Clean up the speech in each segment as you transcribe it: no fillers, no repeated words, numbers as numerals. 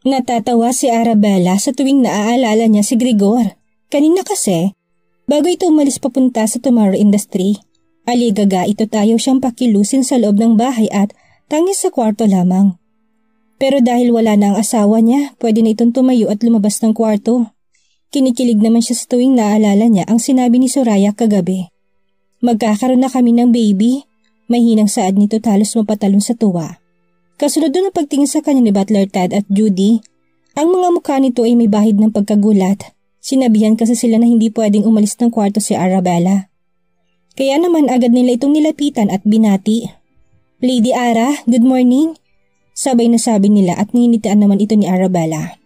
Natatawa si Arabella sa tuwing naaalala niya si Grigor. Kanina kasi, bago ito umalis papunta sa Tomorrow Industry, aligaga ito tayo siyang pakilusin sa loob ng bahay at tangis sa kwarto lamang. Pero dahil wala na ang asawa niya, pwede na itong tumayo at lumabas ng kwarto. Kinikilig naman siya sa tuwing naaalala niya ang sinabi ni Soraya kagabi. Magkakaroon na kami ng baby. Mahinang saad nito talos mapatalon sa tuwa. Kasunod doon ang pagtingin sa kanya ni Butler Ted at Judy. Ang mga mukha nito ay may bahid ng pagkagulat. Sinabihan kasi sila na hindi pwedeng umalis ng kwarto si Arabella. Kaya naman agad nila itong nilapitan at binati. Lady Ara, good morning. Sabay na sabi nila at ninitian naman ito ni Arabella.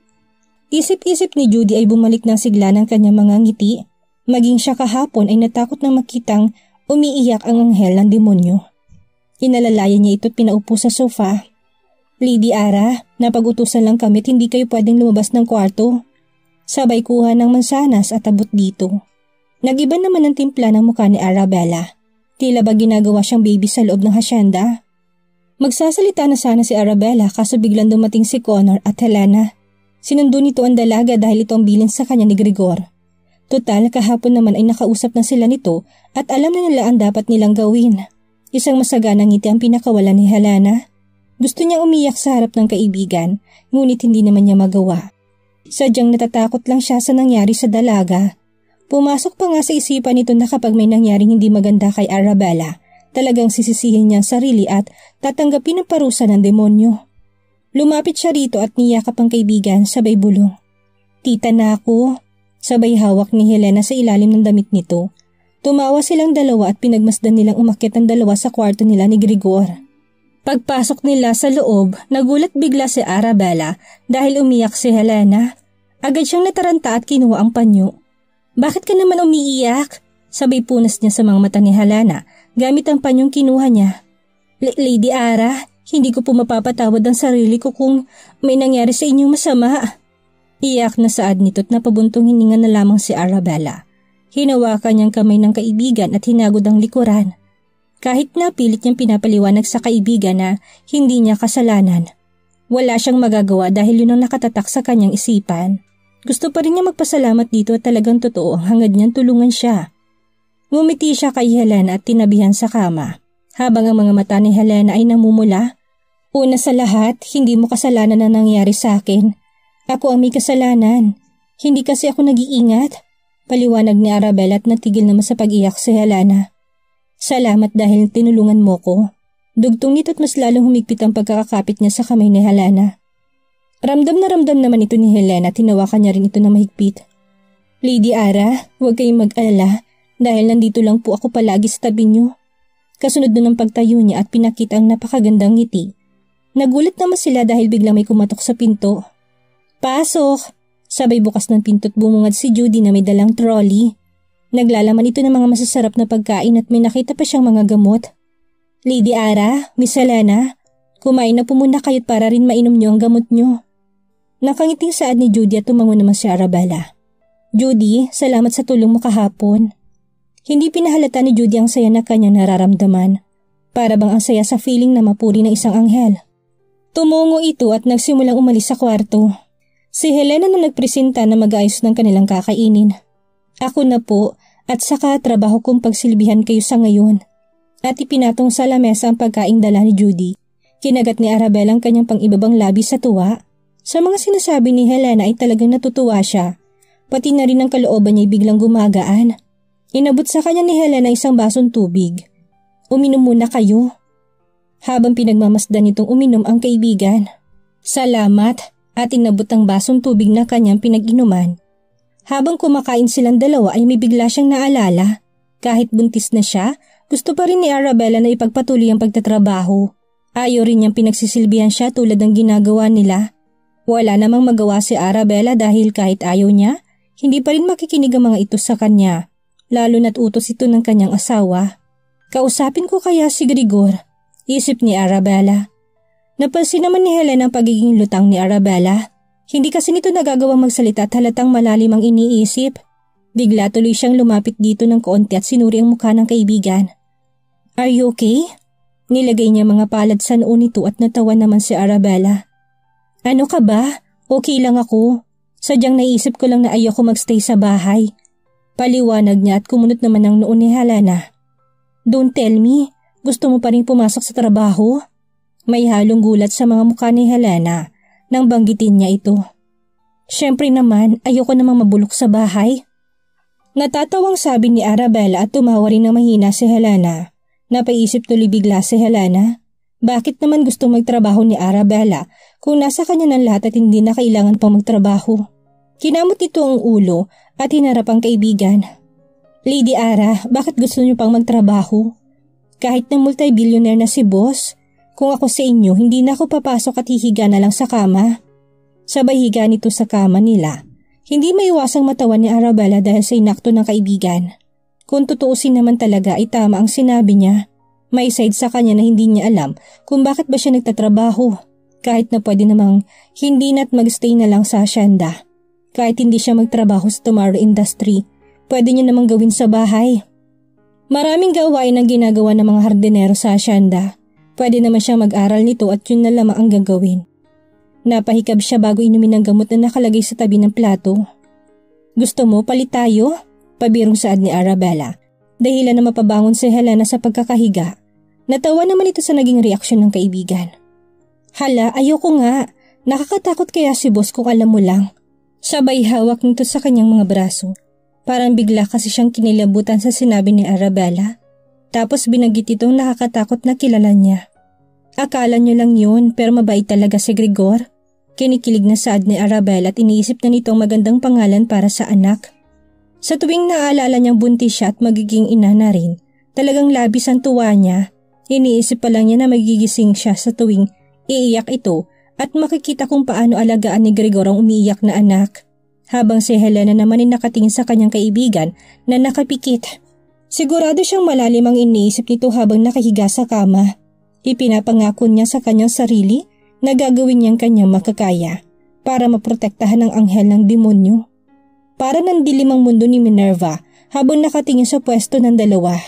Isip-isip ni Judy ay bumalik ng sigla ng kanyang mga ngiti. Maging siya kahapon ay natakot na makitang umiiyak ang anghel ng demonyo. Inalalayan niya ito at pinaupo sa sofa. Lady Ara, napag-utusan lang kami at hindi kayo pwedeng lumabas ng kwarto. Sabay kuha ng mansanas at abot dito. Nag-iba naman ang timpla ng mukha ni Arabella. Tila ba ginagawa siyang baby sa loob ng hasyenda? Magsasalita na sana si Arabella kaso biglang dumating si Connor at Helena. Sinundo nito ang dalaga dahil ito ang bilin sa kanya ni Grigor. Total, kahapon naman ay nakausap na sila nito at alam na nila ang dapat nilang gawin. Isang masaganang ngiti ang pinakawala ni Helena. Gusto niyang umiyak sa harap ng kaibigan, ngunit hindi naman niya magawa. Sadyang natatakot lang siya sa nangyari sa dalaga. Pumasok pa nga sa isipan nito na kapag may nangyaring hindi maganda kay Arabella, talagang sisisihin niya ang sarili at tatanggapin ang parusa ng demonyo. Lumapit siya rito at niyakap ang kaibigan sabay bulong. Tita na ako. Sabay hawak ni Helena sa ilalim ng damit nito. Tumawa silang dalawa at pinagmasdan nilang umakyat ang dalawa sa kwarto nila ni Grigor. Pagpasok nila sa loob, nagulat bigla si Arabella dahil umiyak si Helena. Agad siyang nataranta at kinuha ang panyo. Bakit ka naman umiiyak? Sabay punas niya sa mga mata ni Helena gamit ang panyong kinuha niya. Lady Ara, hindi ko po mapapatawad ang sarili ko kung may nangyari sa inyong masama. Iyak na saad nito at napabuntong hininga na lamang si Arabella. Hinawakan niyang kamay ng kaibigan at hinagod ang likuran. Kahit na pilit niyang pinapaliwanag sa kaibigan na hindi niya kasalanan. Wala siyang magagawa dahil yun ang nakatatak sa kanyang isipan. Gusto pa rin niya magpasalamat dito at talagang totoo ang hangad niyang tulungan siya. Ngumiti siya kay Helena at tinabihan sa kama. Habang ang mga mata ni Helena ay namumula. Una sa lahat, hindi mo kasalanan na nangyari sa akin. Ako ang may kasalanan. Hindi kasi ako nag-iingat. Paliwanag ni Arabella at natigil naman sa pag-iyak si Helena. Salamat dahil tinulungan mo ko. Dugtong nito at mas lalong humigpit ang pagkakakapit niya sa kamay ni Helena. Ramdam naman ito ni Helena at tinawakan niya rin ito na mahigpit. Lady Ara, huwag kayong mag-alala dahil nandito lang po ako palagi sa tabi niyo. Kasunod nun ang pagtayo niya at pinakita ang napakagandang ngiti. Nagulat naman sila dahil biglang may kumatok sa pinto. Pasok! Sabay bukas ng pinto at bumungad si Judy na may dalang trolley. Naglalaman ito ng mga masasarap na pagkain at may nakita pa siyang mga gamot. Lady Ara, Miss Helena, kumain na po muna kayo't para rin mainom niyo ang gamot niyo. Nakangiting saad ni Judy at tumango naman si Arabella. Judy, salamat sa tulong mo kahapon. Hindi pinahalata ni Judy ang saya na kanyang nararamdaman. Para bang ang saya sa feeling na mapuri ng isang anghel. Tumungo ito at nagsimulang umalis sa kwarto. Si Helena na nagpresenta na mag-ayos ng kanilang kakainin. Ako na po at saka trabaho kong pagsilbihan kayo sa ngayon. At ipinatong sa lamesa ang pagkaing dala ni Judy. Kinagat ni Arabella ang kanyang pang-ibabang labi sa tuwa. Sa mga sinasabi ni Helena ay talagang natutuwa siya. Pati na rin ang kalooban niya ay biglang gumagaan. Inabot sa kanya ni Helena isang basong tubig. Uminom muna kayo. Habang pinagmamasdan nitong uminom ang kaibigan. Salamat at inabot ang basong tubig na kanyang pinag-inuman. Habang kumakain silang dalawa ay may bigla siyang naalala. Kahit buntis na siya, gusto pa rin ni Arabella na ipagpatuloy ang pagtatrabaho. Ayaw rin niyang pinagsisilbihan siya tulad ng ginagawa nila. Wala namang magawa si Arabella dahil kahit ayaw niya, hindi pa rin makikinig ang mga ito sa kanya. Lalo na't utos ito ng kanyang asawa. Kausapin ko kaya si Grigor, isip ni Arabella. Napansin naman ni Helena ang pagiging lutang ni Arabella. Hindi kasi nito nagagawang magsalita at halatang malalim ang iniisip. Bigla tuloy siyang lumapit dito ng kaunti at sinuri ang mukha ng kaibigan. Are you okay? Nilagay niya mga palad sa noo nito at natawa naman si Arabella. Ano ka ba? Okay lang ako. Sadyang naisip ko lang na ayoko magstay sa bahay. Paliwanag niya at kumunot naman ang noo ni Helena. Don't tell me, gusto mo pa rin pumasok sa trabaho? May halong gulat sa mga mukha ni Helena nang banggitin niya ito. Siyempre naman, ayoko namang mabulok sa bahay. Natatawang sabi ni Arabella at tumawa rin na mahina si Helena. Napaisip tuloy bigla si Helena. Bakit naman gusto magtrabaho ni Arabella kung nasa kanya ng lahat at hindi na kailangan pang magtrabaho? Kinamot nito ang ulo at hinarap ang kaibigan. Lady Ara, bakit gusto niyo pang magtrabaho? Kahit na multi-billionaire na si boss, kung ako sa inyo, hindi na ako papasok at hihiga na lang sa kama. Sabay higa nito sa kama nila. Hindi maiwasang matawan ni Arabella dahil sa inakto ng kaibigan. Kung tutuusin naman talaga ay tama ang sinabi niya. May side sa kanya na hindi niya alam kung bakit ba siya nagtatrabaho. Kahit na pwede namang hindi na't magstay na lang sa asyenda. Kahit hindi siya magtrabaho sa Tomorrow Industry, pwede niya namang gawin sa bahay. Maraming gawain ang ginagawa ng mga hardinero sa asyenda. Pwede naman siyang mag-aral nito at yun na lamang ang gagawin. Napahikab siya bago inumin ang gamot na nakalagay sa tabi ng plato. Gusto mo palit tayo? Pabirong saad ni Arabella. Dahilan na mapabangon si Helena sa pagkakahiga. Natawa naman ito sa naging reaksyon ng kaibigan. Hala, ayoko nga. Nakakatakot kaya si boss kung alam mo lang. Sabay hawak nito sa kanyang mga braso. Parang bigla kasi siyang kinilabutan sa sinabi ni Arabella. Tapos binanggit itong nakakatakot na kilala niya. Akala niyo lang yun pero mabait talaga si Gregor. Kinikilig na saad ni Arabella at iniisip na nitong magandang pangalan para sa anak. Sa tuwing naaalala niyang buntis siya at magiging ina na rin, talagang labis ang tuwa niya. Iniisip pa lang niya na magigising siya sa tuwing iiyak ito at makikita kung paano alagaan ni Gregor ang umiiyak na anak. Habang si Helena naman ay nakatingin sa kanyang kaibigan na nakapikit. Sigurado siyang malalim ang iniisip nito habang nakahiga sa kama. Ipinapangako niya sa kanyang sarili na gagawin niyang kanyang makakaya para maprotektahan ang anghel ng demonyo. Para nandilim ang mundo ni Minerva habang nakatingin sa pwesto ng dalawa.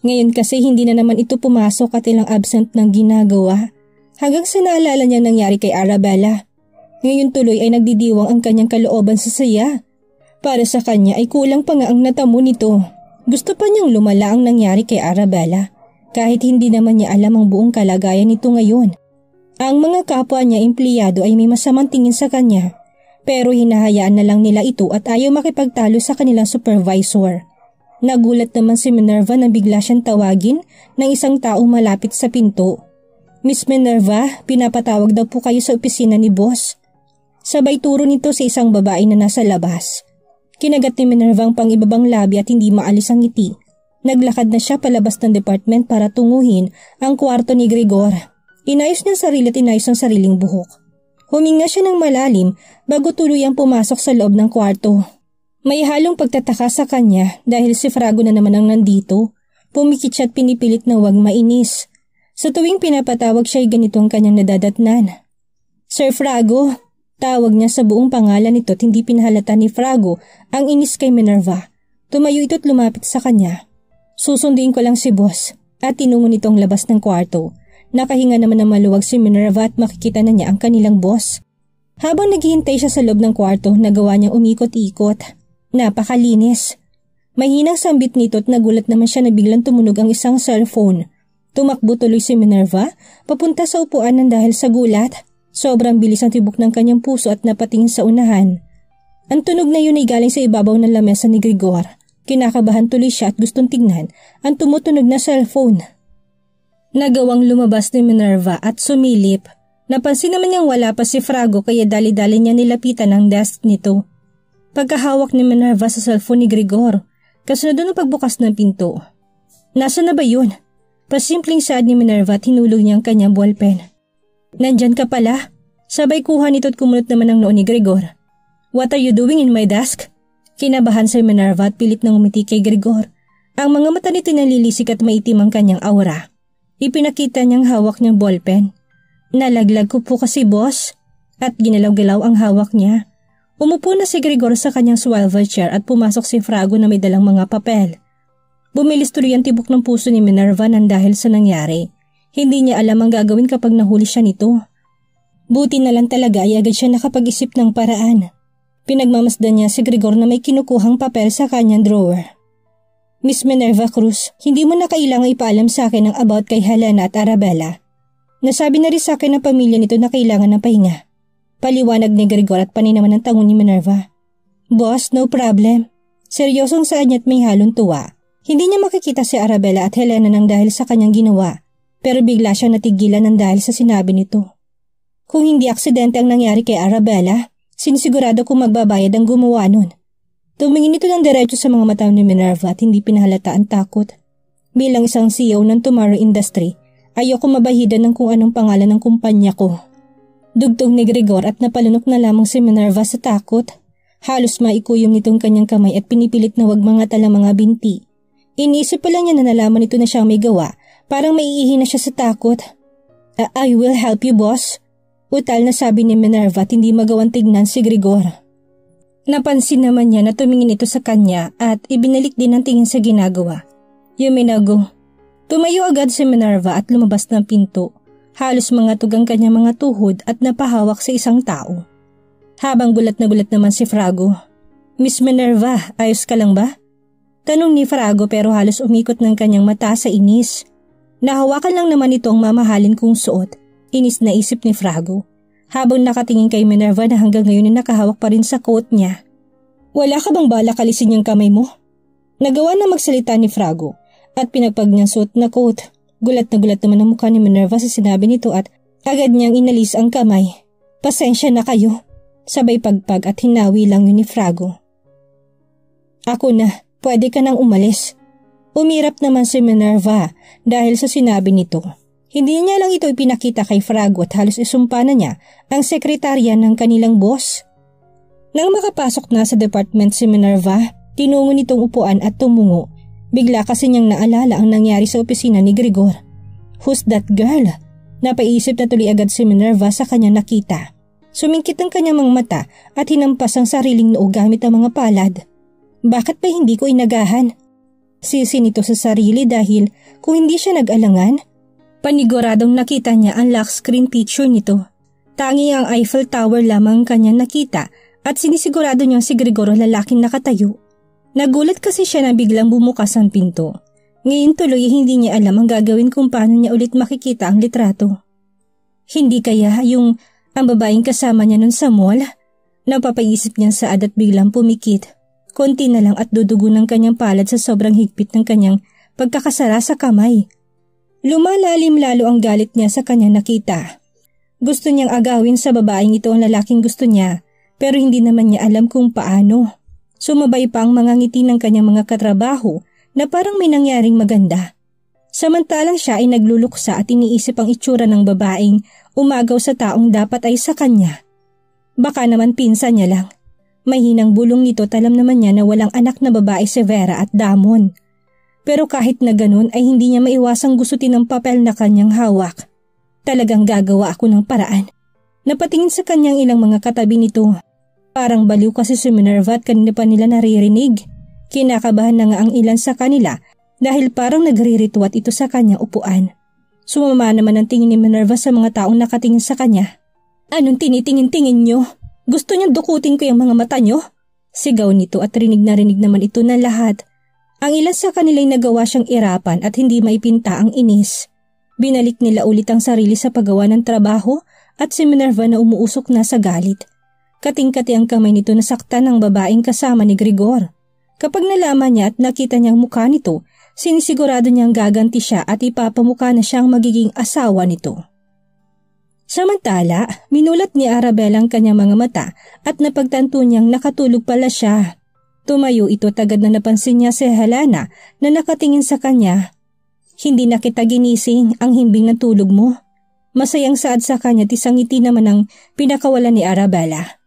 Ngayon kasi hindi na naman ito pumasok at ilang absent ng ginagawa. Hanggang sa naalala niya nangyari kay Arabella. Ngayon tuloy ay nagdidiwang ang kanyang kalooban sa saya. Para sa kanya ay kulang pa nga ang natamo nito. Gusto pa niyang lumala ang nangyari kay Arabella. Kahit hindi naman niya alam ang buong kalagayan nito ngayon. Ang mga kapwa niya empleyado ay may masamang tingin sa kanya. Pero hinahayaan na lang nila ito at ayaw makipagtalo sa kanilang supervisor. Nagulat naman si Minerva na bigla siyang tawagin ng isang tao malapit sa pinto. Miss Minerva, pinapatawag daw po kayo sa opisina ni boss. Sabay turo nito sa isang babae na nasa labas. Kinagat ni Minerva ang pangibabang labi at hindi maalis ang ngiti. Naglakad na siya palabas ng department para tunguhin ang kwarto ni Gregor. Inayos niya sarili at inayos ang sariling buhok. Huminga siya ng malalim bago tuluyang pumasok sa loob ng kwarto. May halong pagtataka sa kanya dahil si Frago na naman ang nandito. Pumikit siya at pinipilit na huwag mainis. Sa tuwing pinapatawag siya ay ganito ang kanyang nadadatnan. Sir Frago, tawag niya sa buong pangalan nito at hindi pinahalata ni Frago ang inis kay Minerva. Tumayo ito at lumapit sa kanya. Susunduin ko lang si boss at tinungo nitong labas ng kwarto. Nakahinga naman na maluwag si Minerva at makikita na niya ang kanilang boss. Habang naghihintay siya sa loob ng kwarto, nagawa niyang umikot-ikot. Napakalinis. Mahinang sambit nito at nagulat naman siya na biglang tumunog ang isang cellphone. Tumakbo tuloy si Minerva, papunta sa upuan ng dahil sa gulat. Sobrang bilis ang tibok ng kanyang puso at napatingin sa unahan. Ang tunog na yun ay galing sa ibabaw ng lamesa ni Gregor. Kinakabahan tuloy siya at gustong tignan ang tumutunog na cellphone. Nagawang lumabas ni Minerva at sumilip. Napansin naman niyang wala pa si Frago kaya dali-dali niya nilapitan ang desk nito. Pagkahawak ni Minerva sa cellphone ni Gregor, kasunod ng pagbukas ng pinto. Nasa na ba yun? Pasimpleng saad ni Minerva at hinulog niya ang kanyang ballpen. Nandyan ka pala. Sabay kuha nito at kumunot naman ang noo ni Gregor. What are you doing in my desk? Kinabahan si Minerva at pilit nang umiti kay Gregor. Ang mga mata nito nalilisik at maitim ang kanyang aura. Ipinakita niyang hawak niyang ballpen. Nalaglag ko po kasi boss. At ginalaw-galaw ang hawak niya. Umupo na si Gregor sa kanyang swivel chair at pumasok si Frago na may dalang mga papel. Bumilis tuloy ang tibok ng puso ni Minerva nang dahil sa nangyari. Hindi niya alam ang gagawin kapag nahuli siya nito. Buti na lang talaga ay agad siya nakapag-isip ng paraan. Pinagmamasdan niya si Gregor na may kinukuhang papel sa kanyang drawer. Miss Minerva Cruz, hindi mo na kailangang ipaalam sa akin ang about kay Helena at Arabella. Nasabi na rin sa akin ng pamilya nito na kailangan ng pahinga. Paliwanag ni Gregor at paninaman ng tango ni Minerva. Boss, no problem. Seryosong saan niya at may halong tuwa. Hindi niya makikita si Arabella at Helena nang dahil sa kanyang ginawa, pero bigla siyang natigilan nang dahil sa sinabi nito. Kung hindi aksidente ang nangyari kay Arabella, sinisigurado kong magbabayad ang gumawa nun. Tumingin ito ng diretso sa mga mata ni Minerva at hindi pinahalata ang takot. Bilang isang CEO ng Tomorrow Industry, ayoko mabahidan ng kung anong pangalan ng kumpanya ko. Dugtong ni Gregor at napalunok na lamang si Minerva sa takot. Halos maikuyom nitong kanyang kamay at pinipilit na wag mga tala mga binti. Iniisip pa lang niya na nalaman nito na siyang may gawa, parang maiihi na siya sa takot. I will help you, boss. Utal na sabi ni Minerva at hindi magawang tignan si Gregor. Napansin naman niya na tumingin ito sa kanya at ibinalik din ang tingin sa ginagawa. You may now go. Tumayo agad si Minerva at lumabas ng pinto. Halos mga tugang kanyang mga tuhod at napahawak sa isang tao. Habang gulat na gulat naman si Frago. Miss Minerva, ayos ka lang ba? Tanong ni Frago pero halos umikot ng kanyang mata sa inis. Nahawakan lang naman ito ang mamahalin kong suot. Inis na isip ni Frago. Habang nakatingin kay Minerva na hanggang ngayon ay nakahawak pa rin sa coat niya. Wala ka bang balak alisin niyang kamay mo? Nagawa na magsalita ni Frago at pinagpag niyang suot na coat. Gulat na gulat naman ang mukha ni Minerva sa sinabi nito at agad niyang inalis ang kamay. Pasensya na kayo. Sabay pagpag at hinawi lang yun ni Frago. Ako na. Pwede ka nang umalis. Umirap naman si Minerva dahil sa sinabi nito. Hindi niya lang ito ipinakita kay Frago at halos isumpa na niya ang sekretarya ng kanilang boss. Nang makapasok na sa department si Minerva, tinungo nitong upuan at tumungo. Bigla kasi niyang naalala ang nangyari sa opisina ni Gregor. Who's that girl? Napaisip na tuloy agad si Minerva sa kanya nakita. Sumingkit ang kanyang mga mata at hinampas ang sariling noo gamit ang mga palad. Bakit ba hindi ko inagahan? Sisi nito sa sarili dahil kung hindi siya nag-alangan, paniguradong nakita niya ang lock screen picture nito. Tangi ang Eiffel Tower lamang kanya nakita at sinisigurado niyang si Gregor lalaking nakatayo. Nagulat kasi siya na biglang bumukas ang pinto. Ngayon tuloy hindi niya alam ang gagawin kung paano niya ulit makikita ang litrato. Hindi kaya yung ang babaeng kasama niya nun sa mall? Napapaisip niya saad at biglang pumikit. Konti na lang at dudugo ng kanyang palad sa sobrang higpit ng kanyang pagkakasara sa kamay. Lumalalim lalo ang galit niya sa kanya nakita. Gusto niyang agawin sa babaeng ito ang lalaking gusto niya pero hindi naman niya alam kung paano. Sumabay pa ang mga ngiti ng kanyang mga katrabaho na parang may nangyaring maganda. Samantalang siya ay nagluluksa at iniisip ang itsura ng babaeng umagaw sa taong dapat ay sa kanya. Baka naman pinsan niya lang. Mahinang bulong nito at alam naman niya na walang anak na babae si Vera at Damon. Pero kahit na ganun ay hindi niya maiwasang gustutin ang papel na kanyang hawak. Talagang gagawa ako ng paraan. Napatingin sa kanyang ilang mga katabi nito. Parang baliw kasi si Minerva at kanina pa nila naririnig. Kinakabahan na nga ang ilan sa kanila dahil parang nagrirituat ito sa kanyang upuan. Sumama naman ang tingin ni Minerva sa mga taong nakatingin sa kanya. Anong tinitingin-tingin niyo? Gusto niyang dukutin ko yung mga mata niyo? Sigaw nito at rinig naman ito ng lahat. Ang ilan sa kanila'y nagawa siyang irapan at hindi maipinta ang inis. Binalik nila ulit ang sarili sa paggawa ng trabaho at si Minerva na umuusok na sa galit. Kating-kati ang kamay nito na saktan ng babaeng kasama ni Gregor. Kapag nalaman niya at nakita niya ang mukha nito, sinisigurado niyang gaganti siya at ipapamukha na siyang magiging asawa nito. Samantala, minulat ni Arabella ang kanyang mga mata at napagtanto niyang nakatulog pala siya. Tumayo ito at agad na napansin niya si Helena na nakatingin sa kanya. Hindi na kita ginising ang himbing ng tulog mo. Masayang saad sa kanya at isang ngiti naman ang pinakawalan ni Arabella.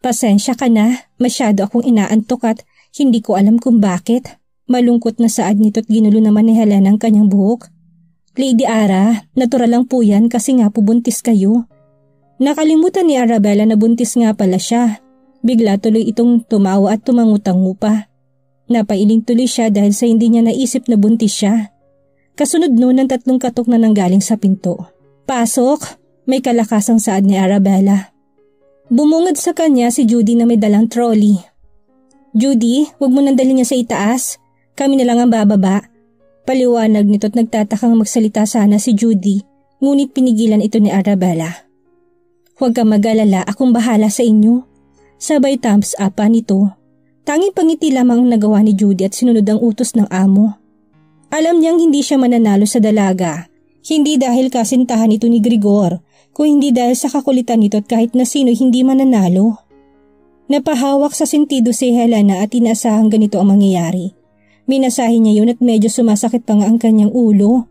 Pasensya ka na, masyado akong inaantok at hindi ko alam kung bakit. Malungkot na saad nito at ginulo naman ni Helena ang kanyang buhok. Lady Ara, natural lang po yan kasi nga po buntis kayo. Nakalimutan ni Arabella na buntis nga pala siya. Bigla tuloy itong tumawa at tumangutangu pa. Napailing tuloy siya dahil sa hindi niya naisip na buntis siya. Kasunod noon ang 3 katok na nanggaling sa pinto. Pasok! May kalakasang saad ni Arabella. Bumungad sa kanya si Judy na may dalang trolley. Judy, huwag mo nang dalhin niya sa itaas. Kami na lang ang bababa. Paliwanag nito't nagtatakang magsalita sana si Judy, ngunit pinigilan ito ni Arabella. Huwag kang mag-alala, akong bahala sa inyo. Sabay thumbs up pa nito. Tanging pangiti lamang ang nagawa ni Judy at sinunod ang utos ng amo. Alam niyang hindi siya mananalo sa dalaga. Hindi dahil kasintahan ito ni Grigor, kung hindi dahil sa kakulitan nito at kahit na sino hindi mananalo. Napahawak sa sentido si Helena at inaasahang ganito ang mangyayari. Minasahin niya yun at medyo sumasakit pa nga ang kanyang ulo.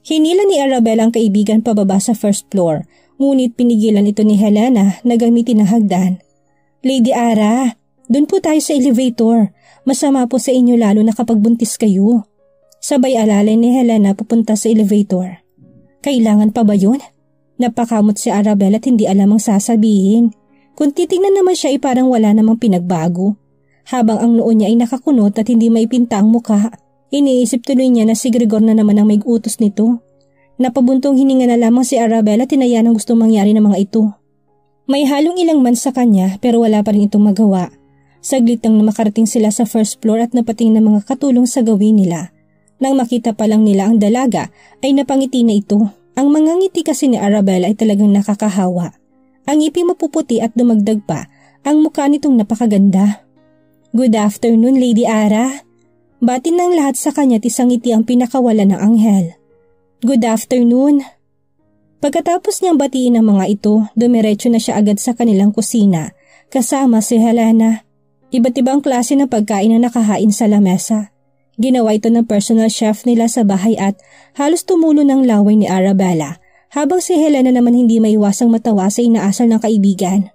Hinila ni Arabella ang kaibigan pababa sa first floor, ngunit pinigilan ito ni Helena na gamitin ang hagdan. Lady Ara, doon po tayo sa elevator. Masama po sa inyo lalo na kapag buntis kayo. Sabay alalay ni Helena pupunta sa elevator. Kailangan pa ba yun? Napakamot si Arabella at hindi alam ang sasabihin. Kung titingnan naman siya ay parang wala namang pinagbago. Habang ang noo niya ay nakakunot at hindi maipinta ang muka, iniisip tuloy niya na si Grigor na naman ang may utos nito. Napabuntong hininga na lamang si Arabella at tinaya ng gustong mangyari ng mga ito. May halong ilang man sa kanya pero wala pa rin itong magawa. Saglit nang makarating sila sa first floor at napatingin ng mga katulong sa gawin nila. Nang makita pa lang nila ang dalaga ay napangiti na ito. Ang mga ngiti kasi ni Arabella ay talagang nakakahawa. Ang ipi mapuputi at dumagdag pa, ang mukha nitong napakaganda. Good afternoon, Lady Ara. Batin ng lahat sa kanya at isang ngiti ang pinakawala ng anghel. Good afternoon. Pagkatapos niyang batiin ang mga ito, dumiretso na siya agad sa kanilang kusina, kasama si Helena. Iba't ibang klase ng pagkain na nakahain sa lamesa. Ginawa ito ng personal chef nila sa bahay at halos tumulo ng laway ni Arabella, habang si Helena naman hindi maiwasang matawa sa inaasal ng kaibigan.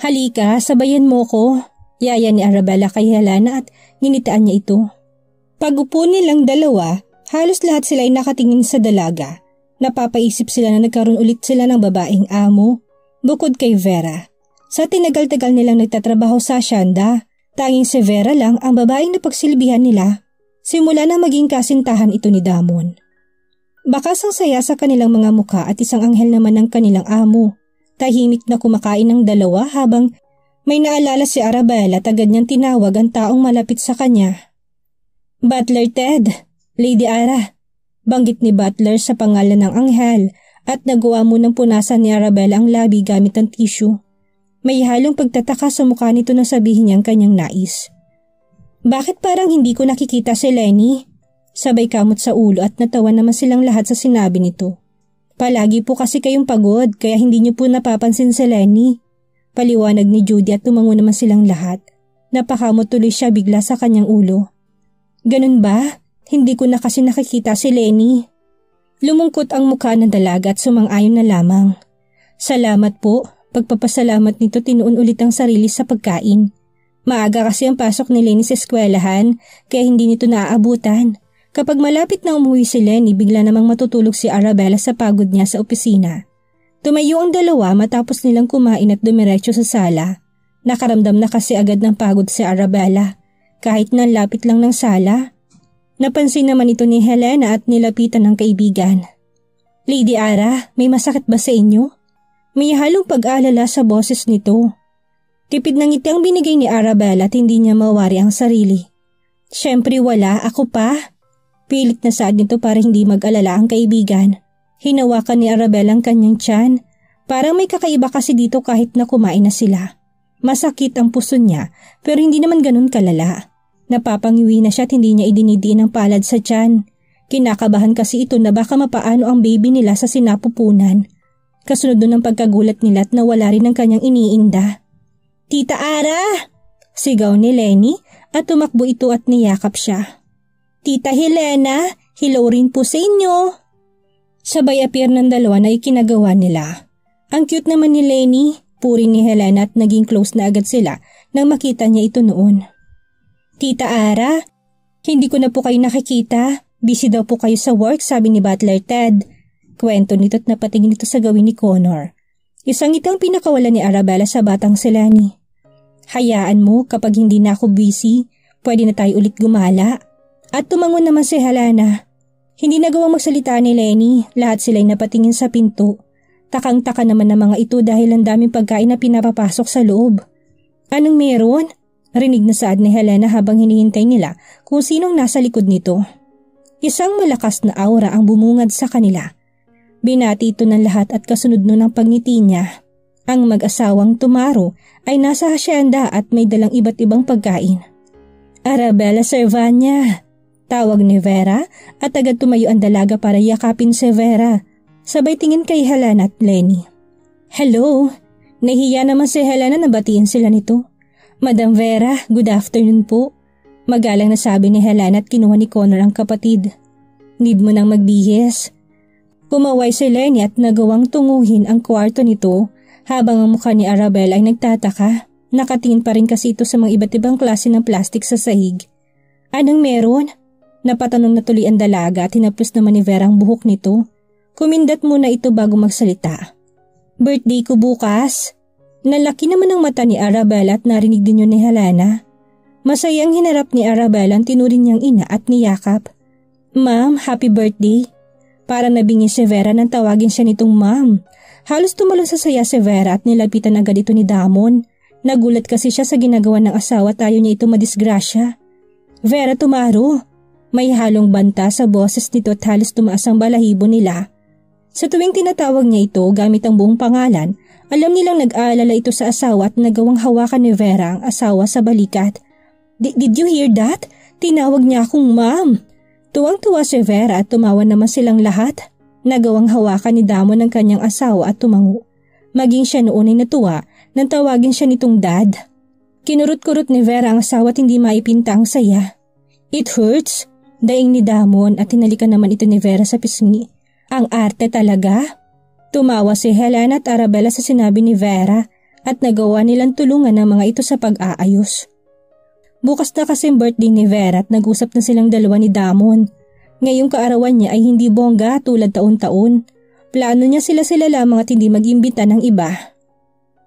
Halika, sabayan mo ko, yaya ni Arabella kay Helena at nginitaan niya ito. Pag-upo nilang dalawa, halos lahat sila ay nakatingin sa dalaga. Napapaisip sila na nagkaroon ulit sila ng babaeng amo, bukod kay Vera. Sa tinagal-tagal nilang nagtatrabaho sa Shanda, tanging si Vera lang ang babaeng napagsilbihan nila. Simula na maging kasintahan ito ni Damon. Bakas ang saya sa kanilang mga mukha at isang anghel naman ang kanilang amo. Tahimik na kumakain ng dalawa habang may naalala si Arabella at agad niyang tinawag ang taong malapit sa kanya. Butler Ted, Lady Ara. Banggit ni Butler sa pangalan ng anghel at nagawa mo ng punasan ni Arabella ang labi gamit ang tissue. May halong pagtataka sa mukha nito na sabihin niya ang kanyang nais. Bakit parang hindi ko nakikita si Lenny? Sabay kamot sa ulo at natawa naman silang lahat sa sinabi nito. Palagi po kasi kayong pagod kaya hindi niyo po napapansin si Lenny. Paliwanag ni Judy at tumango naman silang lahat. Napakamot tuloy siya bigla sa kanyang ulo. Ganun ba? Hindi ko na kasi nakikita si Lenny. Lumungkot ang mukha ng dalaga at sumang-ayon na lamang. Salamat po. Pagpapasalamat nito tinuon ulit ang sarili sa pagkain. Maaga kasi ang pasok ni Lenny sa eskwelahan kaya hindi nito naaabutan. Kapag malapit na umuwi si Lenny, bigla namang matutulog si Arabella sa pagod niya sa opisina. Tumayo ang dalawa matapos nilang kumain at dumiretso sa sala. Nakaramdam na kasi agad ng pagod si Arabella. Kahit nalapit lang ng sala. Napansin naman ito ni Helena at nilapitan ng kaibigan. Lady Ara, may masakit ba sa inyo? May halong pag-aalala sa boses nito. Tipid ng ngiti ang binigay ni Arabella at hindi niya mawari ang sarili. Siyempre wala, ako pa. Pilit na saad nito para hindi mag-alala ang kaibigan. Hinawakan ni Arabella ang kanyang tiyan. Parang may kakaiba kasi dito kahit na kumain na sila. Masakit ang puso niya pero hindi naman ganun kalala. Napapangiwi na siya at hindi niya idinidiin ang palad sa tiyan. Kinakabahan kasi ito na baka mapaano ang baby nila sa sinapupunan. Kasunod nun ang pagkagulat nila at nawala rin ang kanyang iniinda. Tita Ara! Sigaw ni Lenny at tumakbo ito at niyakap siya. Tita Helena, hello rin po sa inyo. Sabay appear ng dalawa na ikinagawa nila. Ang cute naman ni Lenny, puri ni Helena at naging close na agad sila nang makita niya ito noon. Tita Ara, hindi ko na po kayo nakikita. Busy daw po kayo sa work, sabi ni Butler Ted. Kwento nito at napatingin ito sa gawin ni Connor. Isang itang pinakawala ni Arabella sa batang si Lenny. Hayaan mo kapag hindi na ako busy, pwede na tayo ulit gumala. At tumangon naman si Helena. Hindi nagawang magsalita ni Lenny, lahat sila'y napatingin sa pinto. Takang-taka naman ng mga ito dahil ang daming pagkain na pinapapasok sa loob. Anong meron? Rinig na saad ni Helena habang hinihintay nila kung sinong nasa likod nito. Isang malakas na aura ang bumungad sa kanila. Binati ito ng lahat at kasunod nun ang pagngiti niya. Ang mag-asawang Tumaro ay nasa hasyenda at may dalang iba't ibang pagkain. Arabella Servania, tawag ni Vera at agad tumayo ang dalaga para yakapin si Vera. Sabay tingin kay Helena at Lenny. Hello! Nahiya naman si Helena na batiin sila nito. Madam Vera, good afternoon po. Magalang na sabi ni Helena at kinuha ni Connor ang kapatid. Need mo nang magbihis. Kumaway si Lenny at nagawang tunguhin ang kwarto nito habang ang mukha ni Arabella ay nagtataka. Nakatingin pa rin kasi ito sa mga iba't ibang klase ng plastik sa sahig. Anong meron? Napatanong na tuloy ang dalaga at hinapos naman ni Vera ang buhok nito. Kumindat muna ito bago magsalita. Birthday ko bukas. Nalaki naman ang mata ni Arabella at narinig din yun ni Helena. Masayang hinarap ni Arabella ang tinuring niyang ina at niyakap. Ma'am, happy birthday. Para nabingi si Vera nang tawagin siya nitong ma'am. Halos tumalon sa saya si Vera at nilapitan agad ito ni Damon. Nagulat kasi siya sa ginagawa ng asawa at ayaw niya ito madisgrasya. Vera Tumaro. May halong banta sa boses nito at halos tumaas ang balahibo nila. Sa tuwing tinatawag niya ito gamit ang buong pangalan, alam nilang nag-aalala ito sa asawa at nagawang hawakan ni Vera ang asawa sa balikat. Did you hear that? Tinawag niya akong ma'am. Tuwang-tuwa si Vera at tumawa naman silang lahat. Nagawang hawakan ni Damon ang kanyang asawa at tumango. Maging siya noon ay natuwa nang tawagin siya nitong dad. Kinurot-kurot ni Vera ang asawa at hindi maipinta ang saya. It hurts, daing ni Damon at hinalikan naman ito ni Vera sa pisngi. Ang arte talaga. Tumawa si Helena at Arabella sa sinabi ni Vera at nagawa nilang tulungan ng mga ito sa pag-aayos. Bukas na kasing birthday ni Vera at nag-usap na silang dalawa ni Damon. Ngayong kaarawan niya ay hindi bongga tulad taon-taon. Plano niya sila-sila lamang at hindi mag-imbita ng iba.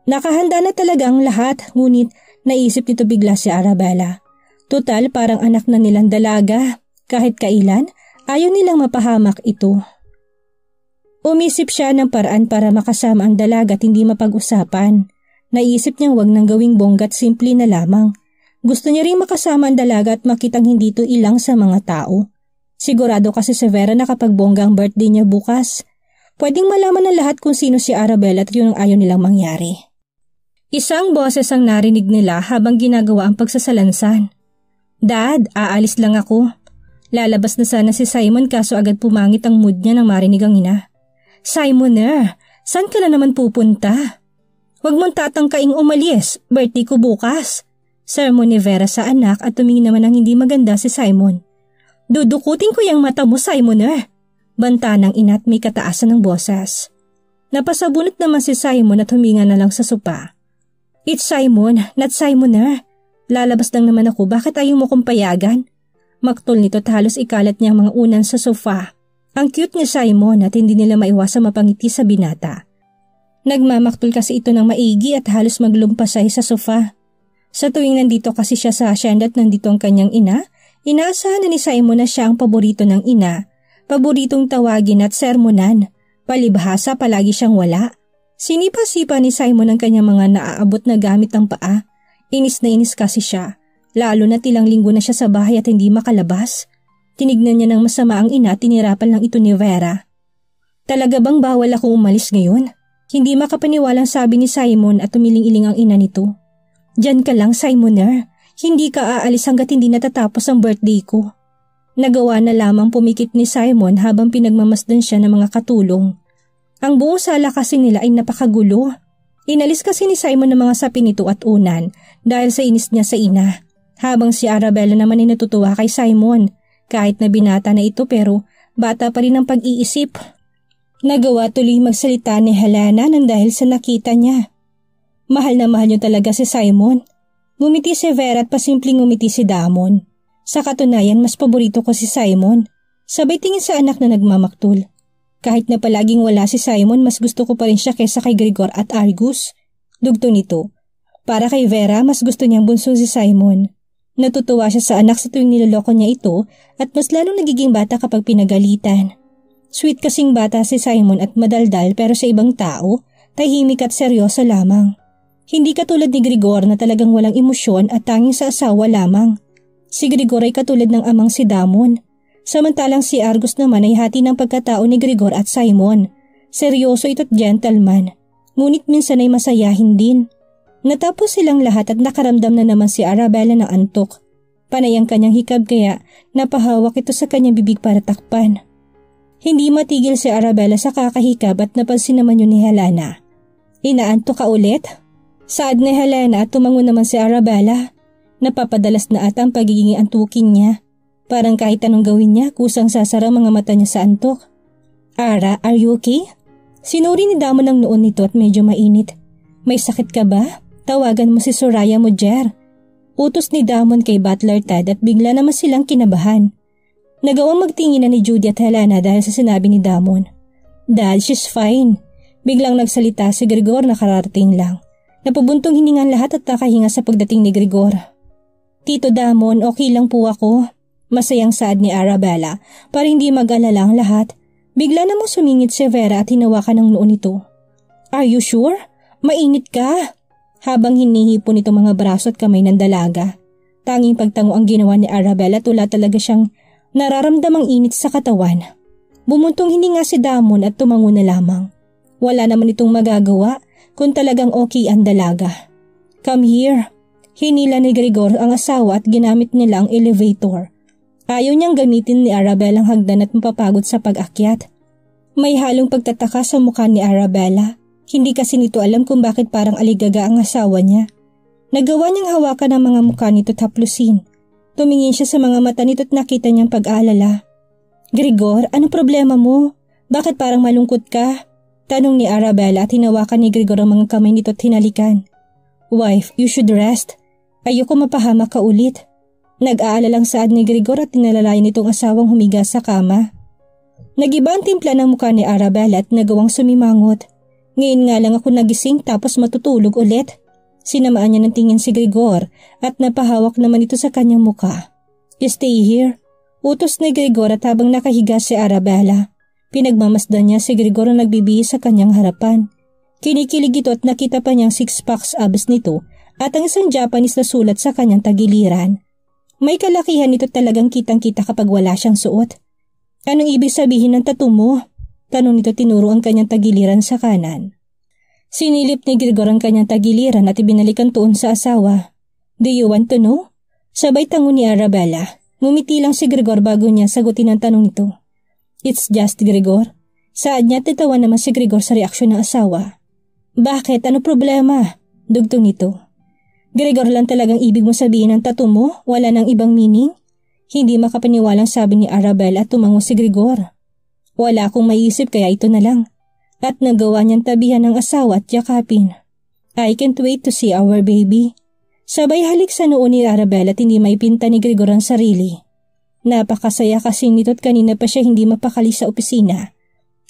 Nakahanda na talaga ang lahat, ngunit naisip nito bigla si Arabella. Total parang anak na nilang dalaga. Kahit kailan, ayaw nilang mapahamak ito. Umisip siya ng paraan para makasama ang dalaga at hindi mapag-usapan. Naisip niyang wag nang gawing bonggat simple na lamang. Gusto niya ring makasama ang dalaga at makitang hindi ito ilang sa mga tao. Sigurado kasi si Vera na kapag bongga ang birthday niya bukas, pwedeng malaman ng lahat kung sino si Arabella at yun ang ayaw nilang mangyari. Isang boses ang narinig nila habang ginagawa ang pagsasalansan. Dad, aalis lang ako. Lalabas na sana si Simon kaso agad pumangit ang mood niya nang marinig ang ina. Simoner, saan ka na naman pupunta? Huwag mong tatangkaing umalis, birthday ko bukas. Sermon ni Vera sa anak at tumingin naman ang hindi maganda si Simon. Dudukutin ko yung mata mo, Simoner. Banta ng ina at may kataasan ng boses. Napasabunot naman si Simon at huminga na lang sa sopa. It's Simon, not Simoner. Lalabas lang naman ako, bakit ayaw mo kong payagan? Maktol nito at halos ikalat niya ang mga unan sa sofa. Ang cute ni Simon at hindi nila maiwasang mapangiti sa binata. Nagmamaktol kasi ito ng maigi at halos maglumpasay sa sofa. Sa tuwing nandito kasi siya sa asyenda at nandito ang kanyang ina, inaasahan na ni Simon na siya ang paborito ng ina, paboritong tawagin at sermonan. Palibhasa palagi siyang wala. Sinipa-sipa ni Simon ang kanyang mga naaabot na gamit ng paa. Inis na inis kasi siya, lalo na ilang linggo na siya sa bahay at hindi makalabas. Tinignan niya ng masama ang ina at tinirapan lang ito ni Vera. Talaga bang bawal akong umalis ngayon? Hindi makapaniwalang sabi ni Simon at tumiling-iling ang ina nito. Diyan ka lang, Simoner. Hindi ka aalis hanggat hindi natatapos ang birthday ko. Nagawa na lamang pumikit ni Simon habang pinagmamasdan siya ng mga katulong. Ang buong sala kasi nila ay napakagulo. Inalis kasi ni Simon ng mga sapi nito at unan dahil sa inis niya sa ina. Habang si Arabella naman ay natutuwa kay Simon. Kahit na binata na ito pero bata pa rin ang pag-iisip. Nagawa tuloy magsalita ni Helena nang dahil sa nakita niya. Mahal na mahal niyo talaga si Simon. Ngumiti si Vera at pasimpleng ngumiti si Damon. Sa katunayan mas paborito ko si Simon. Sabay tingin sa anak na nagmamaktol. Kahit na palaging wala si Simon mas gusto ko pa rin siya kaysa kay Gregor at Argus. Dugtong nito. Para kay Vera mas gusto niyang bunso si Simon. Natutuwa siya sa anak sa tuwing niloloko niya ito at mas lalong nagiging bata kapag pinagalitan. Sweet kasing bata si Simon at madaldal pero sa ibang tao, tahimik at seryoso lamang. Hindi katulad ni Grigor na talagang walang emosyon at tanging sa asawa lamang. Si Grigor ay katulad ng amang si Damon. Samantalang si Argus naman ay hati ng pagkatao ni Grigor at Simon. Seryoso ito't gentleman, ngunit minsan ay masayahin din. Natapos silang lahat at nakaramdam na naman si Arabella ng antok. Panay ang kanyang hikab kaya napahawak ito sa kanyang bibig para takpan. Hindi matigil si Arabella sa kakahikab at napansin naman yun ni Helena. Inaantok ka ulit? Saad ni Helena at tumango naman si Arabella. Napapadalas na ata ang pagiging antukin niya. Parang kahit anong gawin niya, kusang sasara mga mata niya sa antok. Ara, are you okay? Sinuri ni Damon ang noon nito at medyo mainit. May sakit ka ba? Tawagan mo si Soraya Mujer. Utos ni Damon kay Butler Ted at bigla naman silang kinabahan. Nagawang magtinginan ni Judy at Helena dahil sa sinabi ni Damon. Dad, she's fine. Biglang nagsalita si Grigor na kararating lang. Napabuntong hiningan lahat at nakahinga sa pagdating ni Grigor. Tito Damon, okay lang po ako. Masayang saad ni Arabella para hindi mag-alala ang lahat. Bigla namang sumingit si Vera at hinawakan ng noon nito. Are you sure? Mainit ka. Habang hinihipon itong mga braso at kamay ng dalaga. Tanging pagtango ang ginawa ni Arabella, tula talaga siyang nararamdamang init sa katawan. Bumuntong hininga si Damon at tumango na lamang. Wala naman itong magagawa kung talagang okay ang dalaga. Come here. Hinila ni Grigor ang asawa at ginamit nila ang elevator. Ayaw niyang gamitin ni Arabella ang hagdan at mapapagod sa pag-akyat. May halong pagtataka sa mukha ni Arabella. Hindi kasi nito alam kung bakit parang aligaga ang asawa niya. Nagawa niyang hawakan ang mga mukha nito at haplusin. Tumingin siya sa mga mata nito at nakita niyang pag-aalala. Grigor, ano problema mo? Bakit parang malungkot ka? Tanong ni Arabella at hinawakan ni Grigor ang mga kamay nito at hinalikan. Wife, you should rest. Ayoko mapahamak ka ulit. Nag-aalalang saad ni Grigor at tinalalayan nitong asawang humiga sa kama. Nagiba ang timpla ng mukha ni Arabella at nagawang sumimangot. Ngayon nga lang ako nagising tapos matutulog ulit. Sinamaan niya ng tingin si Grigor at napahawak naman ito sa kanyang muka. Stay here. Utos ni Grigor at habang nakahiga si Arabella. Pinagmamasdan niya si Grigor na nagbibihis sa kanyang harapan. Kinikilig ito at nakita pa niyang six-packs abs nito at ang isang Japanese na sulat sa kanyang tagiliran. May kalakihan ito talagang kitang-kita kapag wala siyang suot. Anong ibig sabihin ng tattoo mo? Tanong nito tinuro ang kanyang tagiliran sa kanan. Sinilip ni Grigor ang kanyang tagiliran at ibinalikan tuon sa asawa. Do you want to know? Sabay tango ni Arabella. Ngumiti lang si Grigor bago niya sagutin ang tanong nito. It's just Grigor. Saad niya at natawa naman si Grigor sa reaksyon ng asawa. Bakit? Ano problema? Dugtong nito. Grigor lang talagang ibig mo sabihin ng tattoo mo? Wala nang ibang meaning? Hindi makapaniwalang sabi ni Arabella at tumango si Grigor. Wala akong maiisip kaya ito na lang. At nagawa niyang tabihan ng asawa at yakapin. I can't wait to see our baby. Sabay halik sa noon ni Arabella at hindi maipinta ni Grigor ang sarili. Napakasaya kasi nito't kanina pa siya hindi mapakali sa opisina.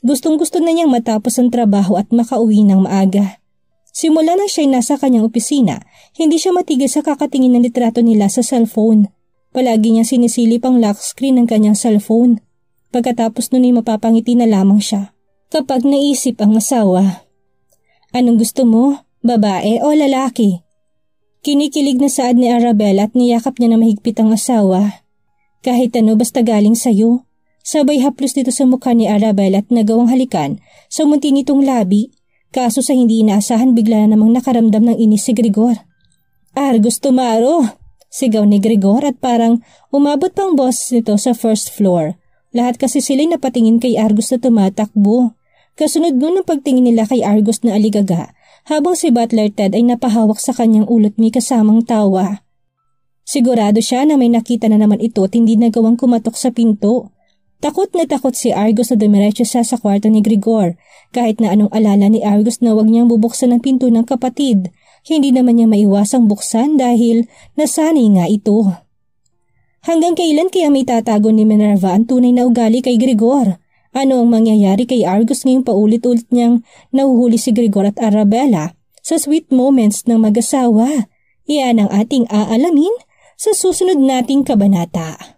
Gustong-gusto na niyang matapos ang trabaho at makauwi ng maaga. Simula na siya'y nasa kanyang opisina, hindi siya matigil sa kakatingin ng litrato nila sa cellphone. Palagi niyang sinisilip ang lock screen ng kanyang cellphone. Pagkatapos nun ay mapapangiti na lamang siya. Kapag naisip ang asawa. Anong gusto mo? Babae o lalaki? Kinikilig na saad ni Arabella at niyakap niya na mahigpit ang asawa. Kahit ano basta galing sa'yo. Sabay haplos dito sa mukha ni Arabella at nagawang halikan sa munti nitong labi. Kaso sa hindi inaasahan bigla na namang nakaramdam ng inis si Grigor. Argus tumaro! Sigaw ni Grigor at parang umabot pang boses nito sa first floor. Lahat kasi sila'y napatingin kay Argus na tumatakbo. Kasunod nun ang pagtingin nila kay Argus na aligaga habang si Butler Ted ay napahawak sa kanyang ulot may kasamang tawa. Sigurado siya na may nakita na naman ito at hindi nagawang kumatok sa pinto. Takot na takot si Argus na dumiretso siya sa kwarto ni Grigor. Kahit na anong alala ni Argus na wag niyang bubuksan ang pinto ng kapatid, hindi naman niya maiwasang buksan dahil nasanay nga ito. Hanggang kailan kaya may tatago ni Minerva ang tunay na ugali kay Grigor? Ano ang mangyayari kay Argus ngayong paulit-ulit niyang nahuhuli si Grigor at Arabella sa sweet moments ng mag-asawa? Iyan ang ating aalamin sa susunod nating kabanata.